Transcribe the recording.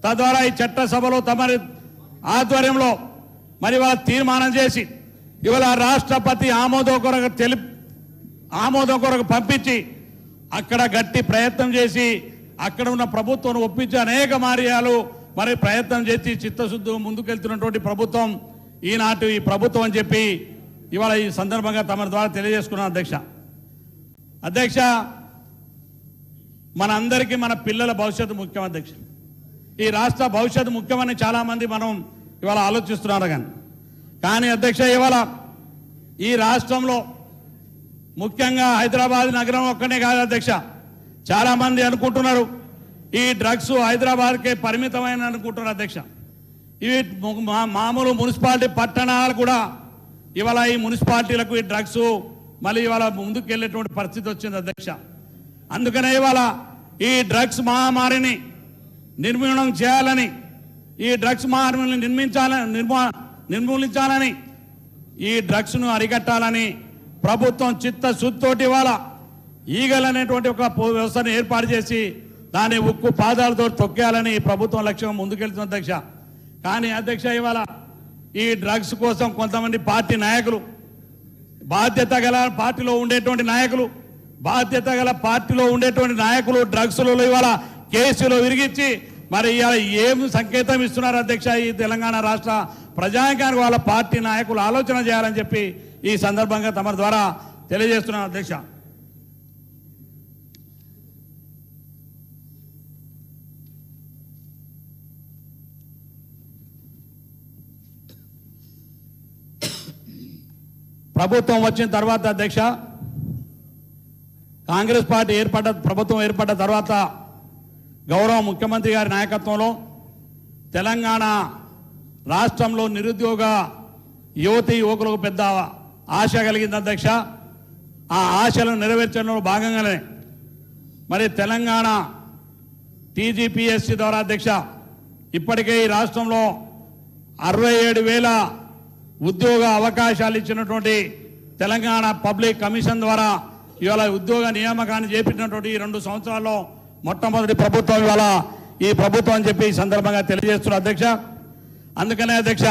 తద్వారా ఈ చట్టసభలో తమరి ఆధ్వర్యంలో మరి వాళ్ళ తీర్మానం చేసి ఇవాళ రాష్ట్రపతి ఆమోదం కొరకు పంపించి అక్కడ గట్టి ప్రయత్నం చేసి అక్కడ ఉన్న ప్రభుత్వం ఒప్పించి అనేక మార్యాలు మరి ప్రయత్నం చేసి చిత్తశుద్ధి ముందుకెళ్తున్నటువంటి ప్రభుత్వం ఈనాటి ఈ ప్రభుత్వం అని చెప్పి ఇవాళ ఈ సందర్భంగా తమ ద్వారా తెలియజేసుకున్నాను అధ్యక్ష మనందరికీ మన పిల్లల భవిష్యత్తు ముఖ్యం అధ్యక్ష. ఈ రాష్ట్ర భవిష్యత్తు ముఖ్యమని చాలామంది మనం ఇవాళ ఆలోచిస్తున్నారు కానీ అధ్యక్ష ఇవాళ ఈ రాష్ట్రంలో ముఖ్యంగా హైదరాబాద్ నగరం ఒక్కనే కాదు అధ్యక్ష, చాలామంది అనుకుంటున్నారు ఈ డ్రగ్స్ హైదరాబాద్కే పరిమితమైన అనుకుంటున్నారు అధ్యక్ష. ఇవి మామూలు మున్సిపాలిటీ పట్టణాలు కూడా ఇవాళ ఈ మున్సిపాలిటీలకు ఈ డ్రగ్స్ మళ్ళీ ఇవాళ ముందుకు వెళ్ళేటువంటి పరిస్థితి వచ్చింది అధ్యక్ష. అందుకనే ఇవాళ ఈ డ్రగ్స్ మహమ్మారిని నిర్మూలన చేయాలని, ఈ డ్రగ్స్ మహమ్మారిని నిర్మూలించాలని, ఈ డ్రగ్స్ను అరికట్టాలని ప్రభుత్వం చిత్తశుద్ధితోటి ఇవాళ ఈగల్ అనేటువంటి ఒక వ్యవస్థను ఏర్పాటు చేసి దాన్ని ఉక్కు పాదాలతో తొక్కేయాలని ప్రభుత్వం లక్ష్యం ముందుకెళ్తుంది అధ్యక్ష. కానీ అధ్యక్ష ఇవాళ ఈ డ్రగ్స్ కోసం కొంతమంది పార్టీ నాయకులు బాధ్యత గల పార్టీలో ఉండేటువంటి నాయకులు డ్రగ్స్లలో ఇవాళ కేసులో విరిగించి మరి ఇవాళ ఏం సంకేతం ఇస్తున్నారు అధ్యక్ష ఈ తెలంగాణ రాష్ట్ర ప్రజానికానికి వాళ్ళ పార్టీ నాయకులు ఆలోచన చేయాలని చెప్పి ఈ సందర్భంగా తమ ద్వారా తెలియజేస్తున్నాను అధ్యక్ష. ప్రభుత్వం వచ్చిన తర్వాత అధ్యక్ష కాంగ్రెస్ పార్టీ ప్రభుత్వం ఏర్పడ్డ తర్వాత గౌరవ ముఖ్యమంత్రి గారి నాయకత్వంలో తెలంగాణ రాష్ట్రంలో నిరుద్యోగ యువకులకు పెద్ద ఆశ కలిగింది అధ్యక్ష. ఆ ఆశలను నెరవేర్చడంలో భాగంగానే మరి తెలంగాణ టీజీపీఎస్సీ ద్వారా అధ్యక్ష ఇప్పటికే ఈ రాష్ట్రంలో 67,000 ఉద్యోగ అవకాశాలు ఇచ్చినటువంటి తెలంగాణ పబ్లిక్ కమిషన్ ద్వారా ఇవాళ ఉద్యోగ నియామకాన్ని చేపట్టినటువంటి 2 సంవత్సరాల్లో మొట్టమొదటి ప్రభుత్వం ఇవాళ ఈ ప్రభుత్వం అని చెప్పి ఈ సందర్భంగా తెలియజేస్తున్నారు అధ్యక్ష. అందుకనే అధ్యక్ష